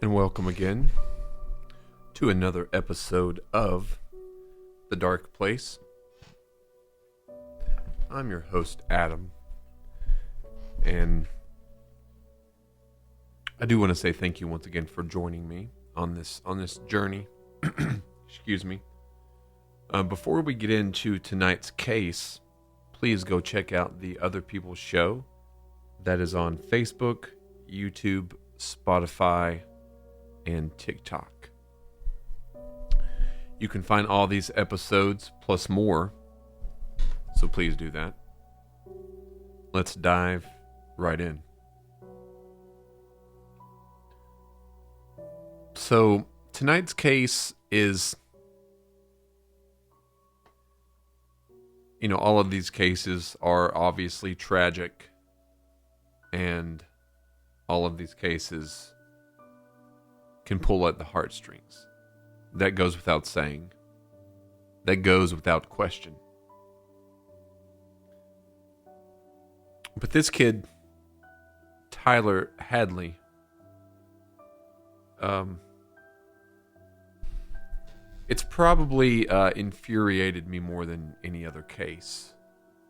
and welcome again to another episode of The Dark Place. I'm your host, Adam, and I do want to say thank you once again for joining me on this journey. Excuse me. Before we get into tonight's case, please go check out the Other People's Show that is on Facebook, YouTube, Spotify, and TikTok. You can find all these episodes plus more, so please do that. Let's dive right in. So tonight's case is, all of these cases are obviously tragic, and all of these cases can pull at the heartstrings. That goes without saying. That goes without question. But this kid, Tyler Hadley, it's probably infuriated me more than any other case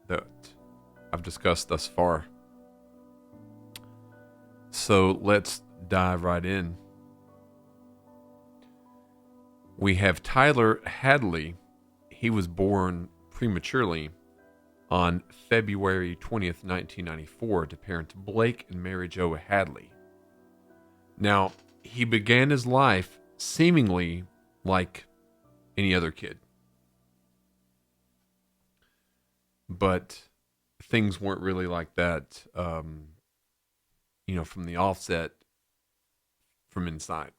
that I've discussed thus far. So let's dive right in. We have Tyler Hadley. He was born prematurely on February 20th, 1994 to parents Blake and Mary Jo Hadley. Now, he began his life seemingly like any other kid. But things weren't really like that, from the offset from inside.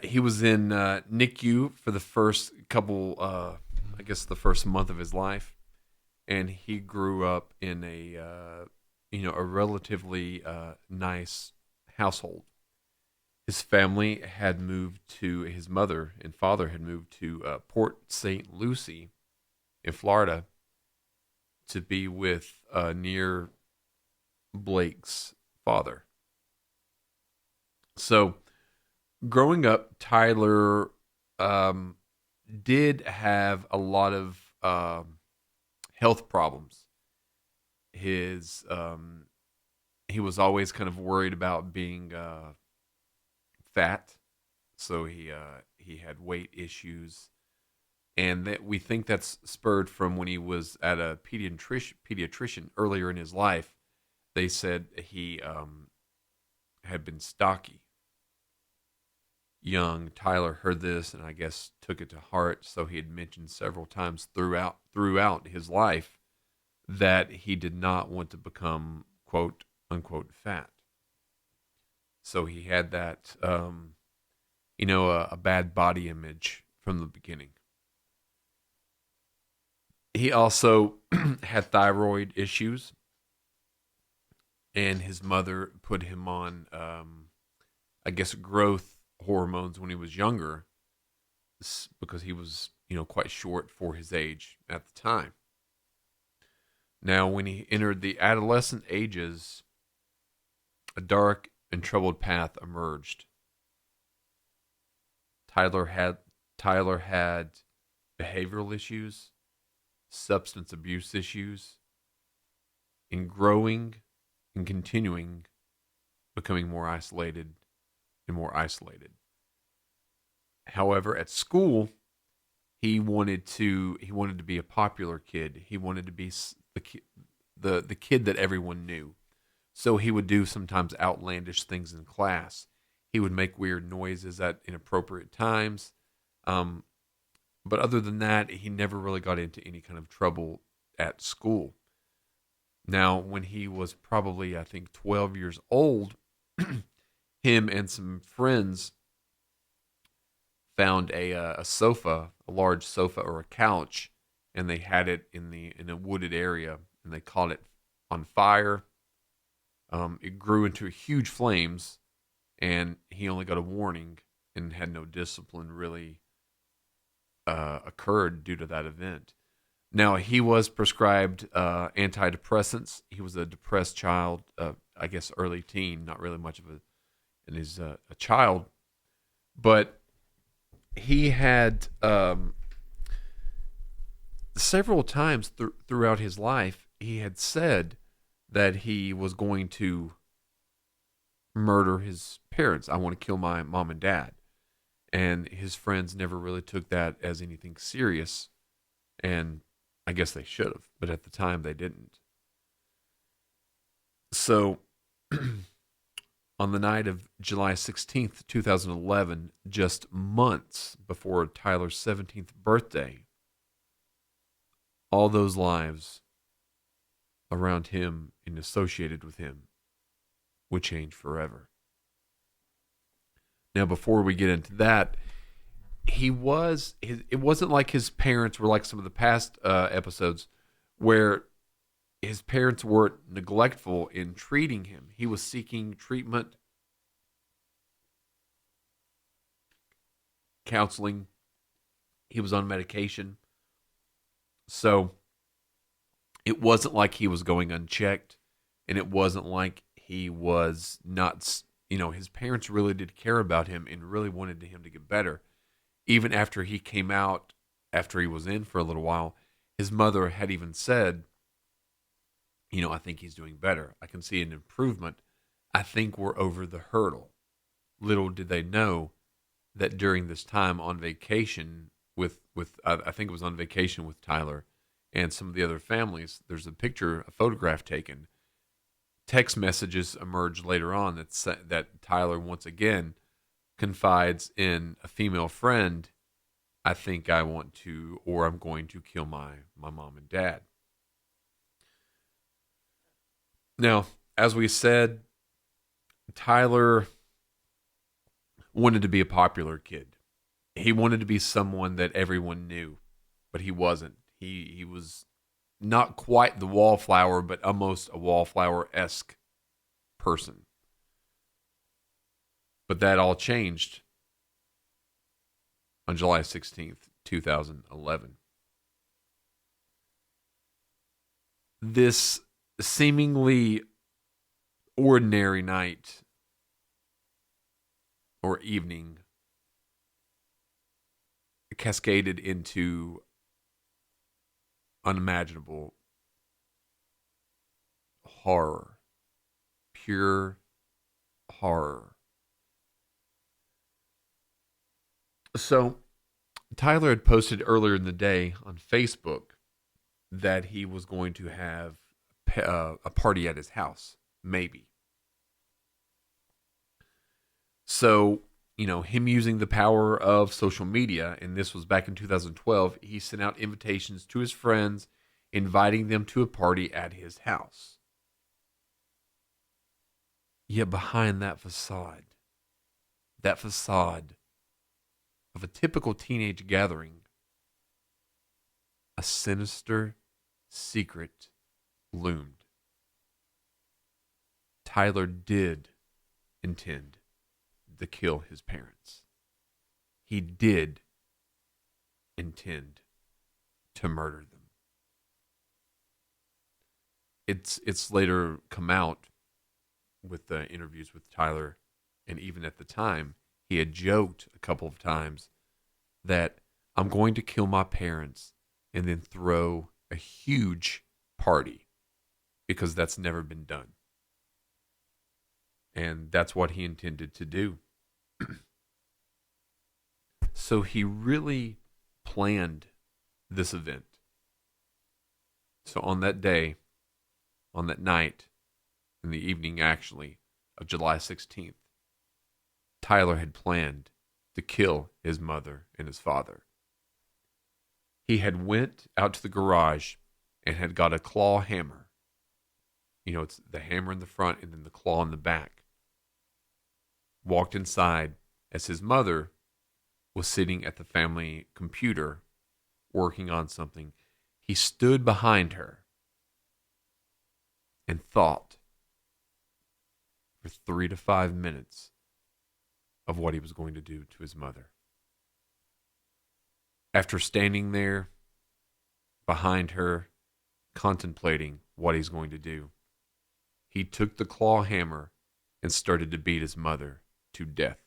He was in NICU for the first couple, the first month of his life, and he grew up in a relatively nice household. His family had moved to, his mother and father had moved to Port St. Lucie in Florida to be with near Blake's father. So, growing up, Tyler did have a lot of health problems. He was always kind of worried about being fat, so he had weight issues, and that we think that's spurred from when he was at a pediatrician earlier in his life. They said he had been stocky. Young Tyler heard this and I guess took it to heart, so he had mentioned several times throughout his life that he did not want to become quote unquote fat. So he had that a bad body image from the beginning. He also had thyroid issues, and his mother put him on growth hormones when he was younger, because he was quite short for his age at the time. Now, when he entered the adolescent ages, a dark and troubled path emerged. Tyler had behavioral issues, substance abuse issues, and growing and continuing becoming more isolated and more isolated. However, at school, he wanted to be a popular kid. He wanted to be the kid that everyone knew. So he would do sometimes outlandish things in class. He would make weird noises at inappropriate times. But other than that, he never really got into any kind of trouble at school. Now, when he was probably, 12 years old, him and some friends found a sofa, a large sofa or a couch, and they had it in a wooded area, and they caught it on fire. It grew into huge flames, and he only got a warning and had no discipline really occurred due to that event. Now, he was prescribed antidepressants. He was a depressed child, early teen, not really much of and he's a child. But he had several times throughout his life, he had said that he was going to murder his parents. I want to kill my mom and dad. And his friends never really took that as anything serious. And I guess they should have, but at the time they didn't. So on the night of July 16th, 2011, just months before Tyler's 17th birthday, all those lives around him and associated with him would change forever. Now, before we get into that, it wasn't like his parents were like some of the past episodes where his parents weren't neglectful in treating him. He was seeking treatment, counseling. He was on medication. So it wasn't like he was going unchecked, and it wasn't like he was not, his parents really did care about him and really wanted him to get better. Even after he came out, after he was in for a little while, his mother had even said, I think he's doing better. I can see an improvement. I think we're over the hurdle. Little did they know that during this time on vacation with I think it was on vacation with Tyler and some of the other families, there's a photograph taken. Text messages emerged later on that Tyler once again confides in a female friend, I think I want to, or I'm going to kill my mom and dad. Now, as we said, Tyler wanted to be a popular kid. He wanted to be someone that everyone knew, but he wasn't. He was not quite the wallflower, but almost a wallflower-esque person. But that all changed on July 16th, 2011. This seemingly ordinary night or evening cascaded into unimaginable horror, pure horror. So, Tyler had posted earlier in the day on Facebook that he was going to have a party at his house, maybe. So, him using the power of social media, and this was back in 2012, he sent out invitations to his friends, inviting them to a party at his house. Yet behind that facade of a typical teenage gathering, a sinister secret loomed. Tyler did intend to kill his parents. He did intend to murder them. It's later come out with the interviews with Tyler, and even at the time, he had joked a couple of times that I'm going to kill my parents and then throw a huge party because that's never been done. And that's what he intended to do. So he really planned this event. So on that day, on that night, in the evening actually, of July 16th, Tyler had planned to kill his mother and his father. He had went out to the garage and had got a claw hammer. It's the hammer in the front and then the claw in the back. Walked inside as his mother was sitting at the family computer working on something. He stood behind her and thought for 3 to 5 minutes of what he was going to do to his mother. After standing there behind her, contemplating what he's going to do, he took the claw hammer and started to beat his mother to death.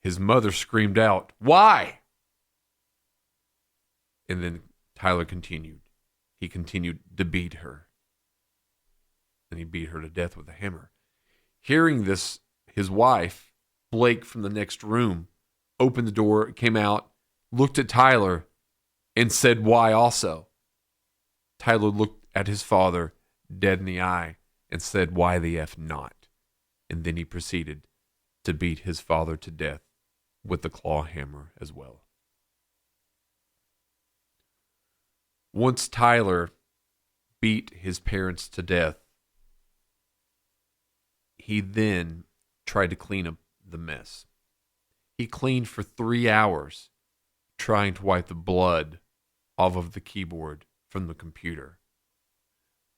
His mother screamed out, "Why?" And then Tyler continued. He continued to beat her. And he beat her to death with a hammer. Hearing this, his wife, Blake, from the next room, opened the door, came out, looked at Tyler, and said, "Why?" also. Tyler looked at his father dead in the eye and said, "Why the F not?" And then he proceeded to beat his father to death with the claw hammer as well. Once Tyler beat his parents to death, he then tried to clean up the mess. He cleaned for 3 hours, trying to wipe the blood off of the keyboard from the computer.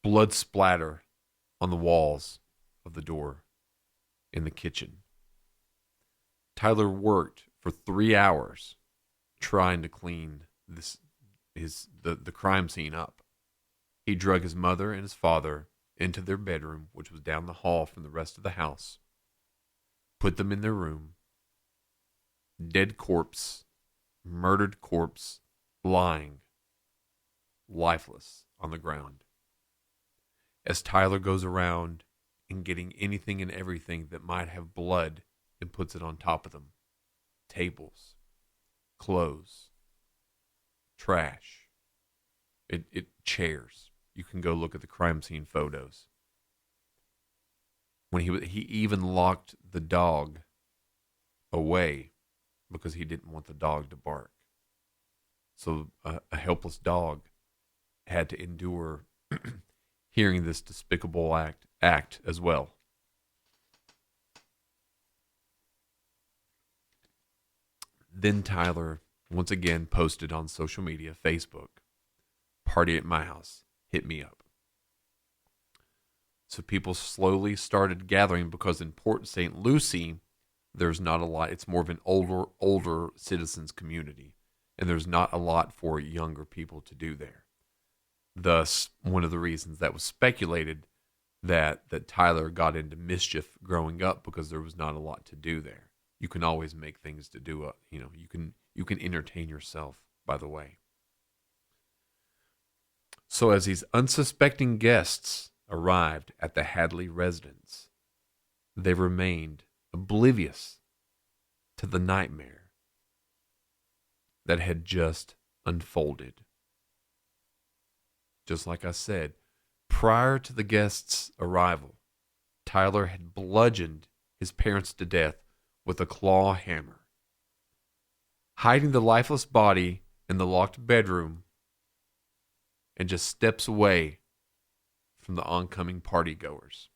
Blood splatter on the walls of the door in the kitchen. Tyler worked for 3 hours trying to clean the crime scene up. He drug his mother and his father into their bedroom, which was down the hall from the rest of the house, put them in their room, dead corpse, murdered corpse, lying, lifeless on the ground. As Tyler goes around and getting anything and everything that might have blood and puts it on top of them. Tables, clothes, trash, chairs. You can go look at the crime scene photos. When he even locked the dog away because he didn't want the dog to bark. So a helpless dog had to endure hearing this despicable act as well. Then Tyler once again posted on social media, Facebook, "Party at my house, hit me up." So people slowly started gathering because in Port St. Lucie, there's not a lot. It's more of an older citizens community, and there's not a lot for younger people to do there. Thus, one of the reasons that was speculated that Tyler got into mischief growing up because there was not a lot to do there. You can always make things to do. You can entertain yourself, by the way. So as these unsuspecting guests arrived at the Hadley residence, they remained oblivious to the nightmare that had just unfolded. Just like I said, prior to the guests' arrival, Tyler had bludgeoned his parents to death with a claw hammer, hiding the lifeless body in the locked bedroom, and just steps away from the oncoming partygoers.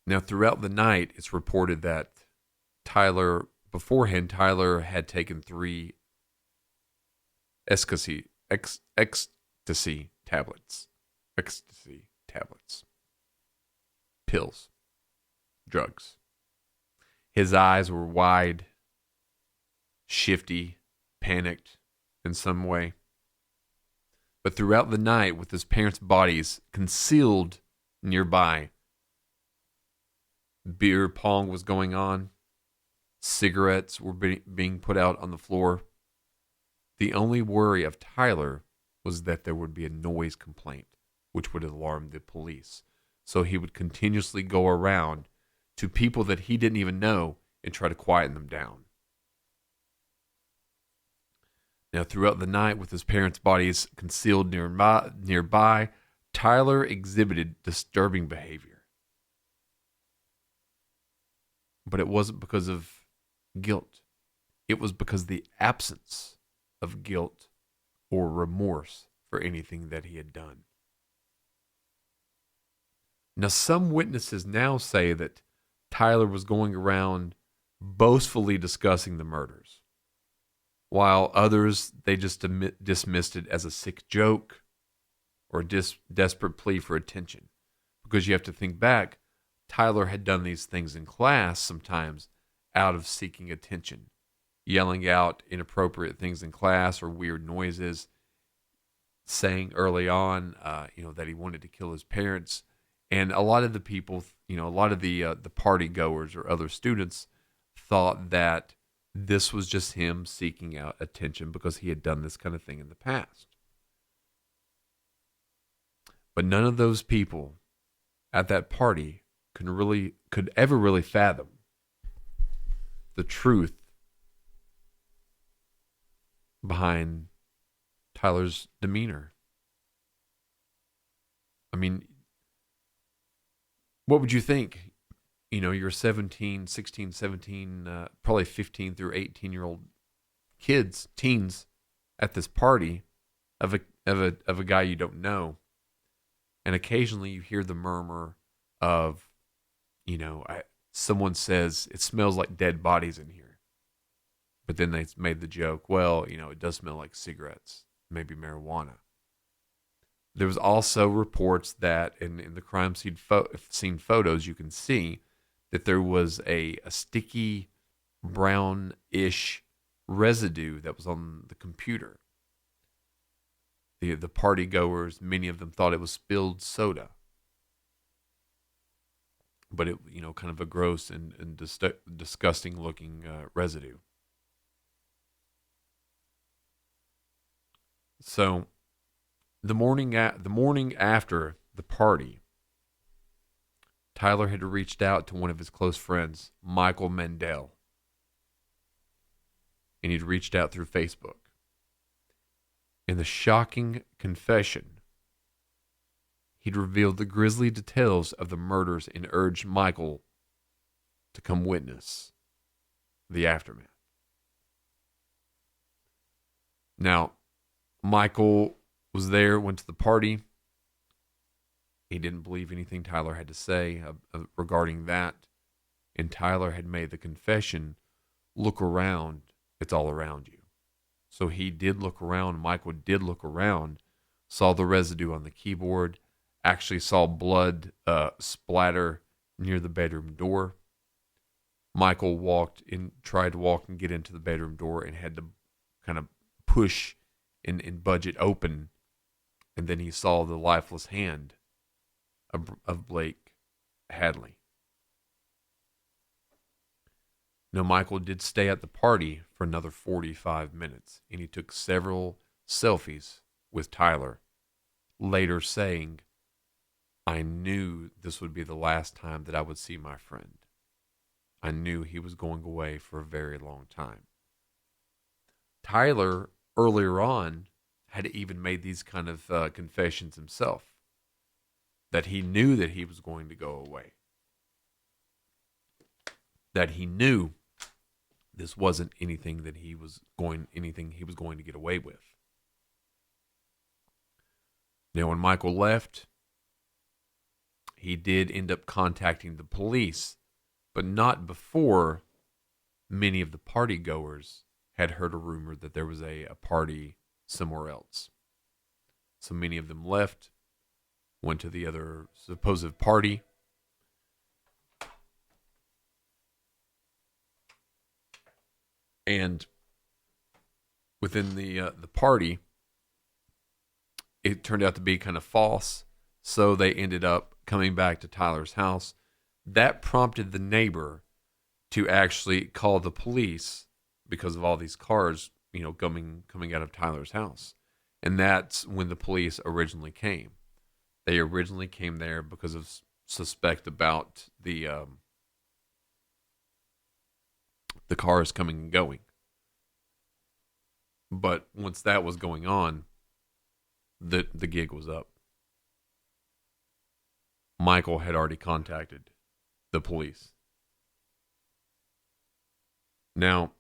Now, throughout the night, it's reported that Tyler had taken 3 ecstasy tablets. Pills. Drugs. His eyes were wide, shifty, panicked in some way. But throughout the night, with his parents' bodies concealed nearby, beer pong was going on. Cigarettes were being put out on the floor. The only worry of Tyler was that there would be a noise complaint, which would alarm the police. So he would continuously go around to people that he didn't even know and try to quieten them down. Now, throughout the night, with his parents' bodies concealed nearby, Tyler exhibited disturbing behavior. But it wasn't because of guilt. It was because of the absence of guilt or remorse for anything that he had done. Now, some witnesses now say that Tyler was going around boastfully discussing the murders, while others, they just dismissed it as a sick joke or a desperate plea for attention. Because you have to think back, Tyler had done these things in class sometimes out of seeking attention, yelling out inappropriate things in class or weird noises, saying early on, that he wanted to kill his parents. And a lot of the people, a lot of the party goers or other students thought that this was just him seeking out attention because he had done this kind of thing in the past. But none of those people at that party could ever really fathom the truth behind Tyler's demeanor. I mean, what would you think? You're 17, 16, 17, probably 15 through 18-year-old kids, teens at this party of a guy you don't know. And occasionally you hear the murmur of, someone says it smells like dead bodies in here. But then they made the joke, well, it does smell like cigarettes, maybe marijuana. There was also reports that in the crime scene photos, you can see that there was a sticky brownish residue that was on the computer. The party goers, many of them thought it was spilled soda. But it, kind of a gross and disgusting looking residue. So the morning after the party, Tyler had reached out to one of his close friends, Michael Mandel. And he'd reached out through Facebook. In the shocking confession, he'd revealed the grisly details of the murders and urged Michael to come witness the aftermath. Now, Michael was there, went to the party. He didn't believe anything Tyler had to say regarding that. And Tyler had made the confession, look around, it's all around you. So he did look around. Michael did look around, saw the residue on the keyboard, actually saw blood splatter near the bedroom door. Michael tried to walk and get into the bedroom door and had to kind of push and budge it open. And then he saw the lifeless hand of Blake Hadley. Now, Michael did stay at the party for another 45 minutes, and he took several selfies with Tyler, later saying, I knew this would be the last time that I would see my friend. I knew he was going away for a very long time. Tyler, earlier on, had even made these kind of confessions himself, that he knew that he was going to go away, that he knew this wasn't anything he was going to get away with. Now, when Michael left, he did end up contacting the police, but not before many of the party goers had heard a rumor that there was a party somewhere else. So many of them left, went to the other supposed party. And within the party, it turned out to be kind of false. So they ended up coming back to Tyler's house. That prompted the neighbor to actually call the police because of all these cars, coming out of Tyler's house. And that's when the police originally came. They originally came there because of suspect about the cars coming and going. But once that was going on, the gig was up. Michael had already contacted the police. Now,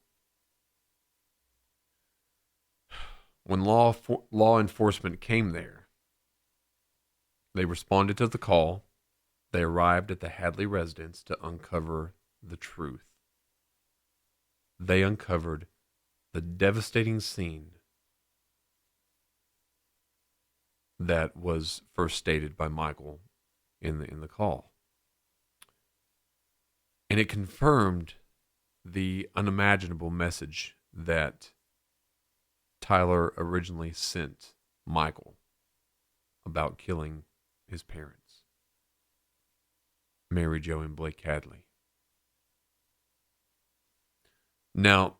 when law enforcement came there, they responded to the call. They arrived at the Hadley residence to uncover the truth. They uncovered the devastating scene that was first stated by Michael in the call. And it confirmed the unimaginable message that Tyler originally sent Michael about killing his parents. Mary Jo and Blake Hadley. Now,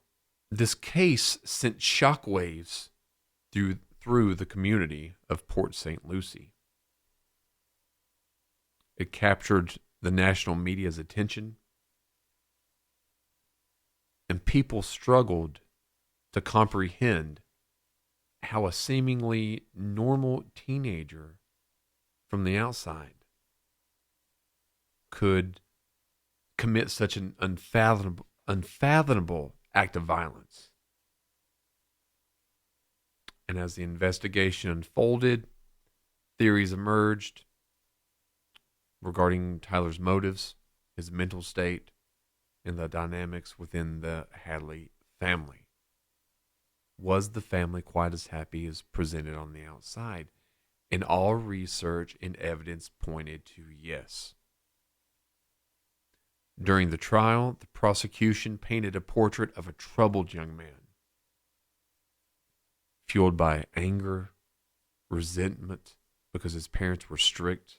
this case sent shockwaves through the community of Port St. Lucie. It captured the national media's attention, and people struggled to comprehend how a seemingly normal teenager from the outside could commit such an unfathomable act of violence. And as the investigation unfolded, theories emerged regarding Tyler's motives, his mental state, and the dynamics within the Hadley family. Was the family quite as happy as presented on the outside? And all research and evidence pointed to yes. During the trial, the prosecution painted a portrait of a troubled young man, fueled by anger, resentment because his parents were strict.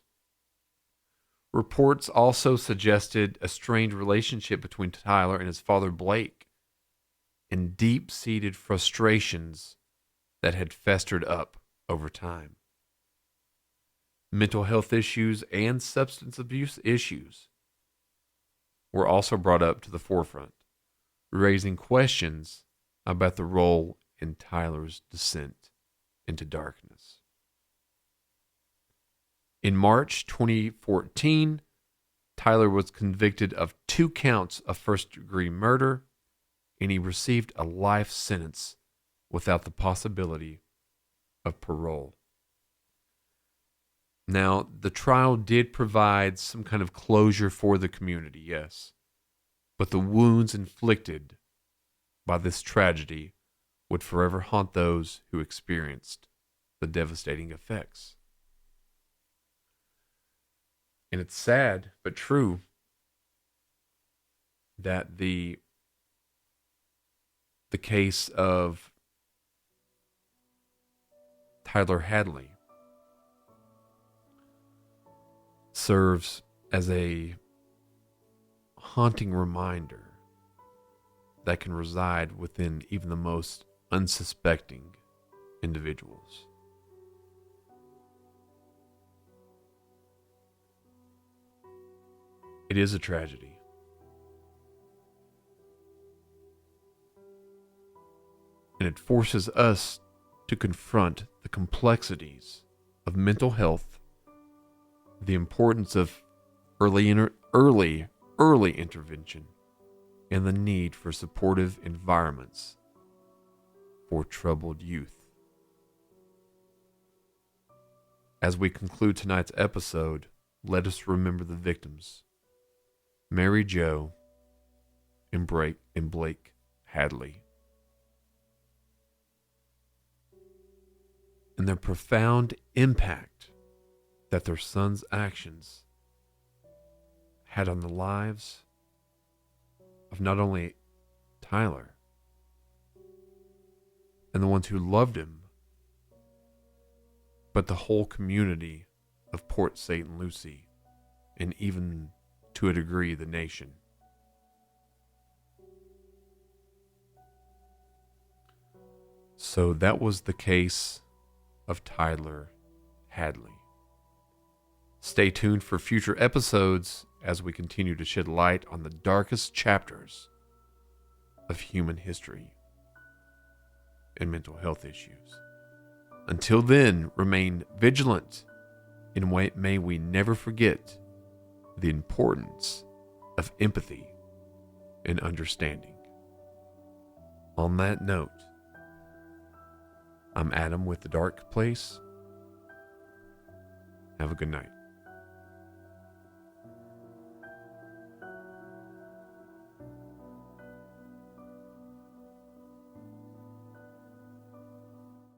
Reports also suggested a strained relationship between Tyler and his father Blake, and deep-seated frustrations that had festered up over time. Mental health issues and substance abuse issues were also brought up to the forefront, raising questions about the role in Tyler's descent into darkness. In March 2014, Tyler was convicted of 2 counts of first-degree murder, and he received a life sentence without the possibility of parole. Now, the trial did provide some kind of closure for the community, yes, but the wounds inflicted by this tragedy would forever haunt those who experienced the devastating effects. And it's sad, but true, that the case of Tyler Hadley serves as a haunting reminder that can reside within even the most unsuspecting individuals. It is a tragedy. And it forces us to confront the complexities of mental health, the importance of early intervention, and the need for supportive environments for troubled youth. As we conclude tonight's episode, let us remember the victims, Mary Jo and Blake Hadley, and the profound impact that their son's actions had on the lives of not only Tyler and the ones who loved him, but the whole community of Port St. Lucie, and even to a degree the nation. So that was the case of Tyler Hadley. Stay tuned for future episodes as we continue to shed light on the darkest chapters of human history and mental health issues. Until then, remain vigilant, and may we never forget the importance of empathy and understanding. On that note, I'm Adam with The Dark Place. Have a good night.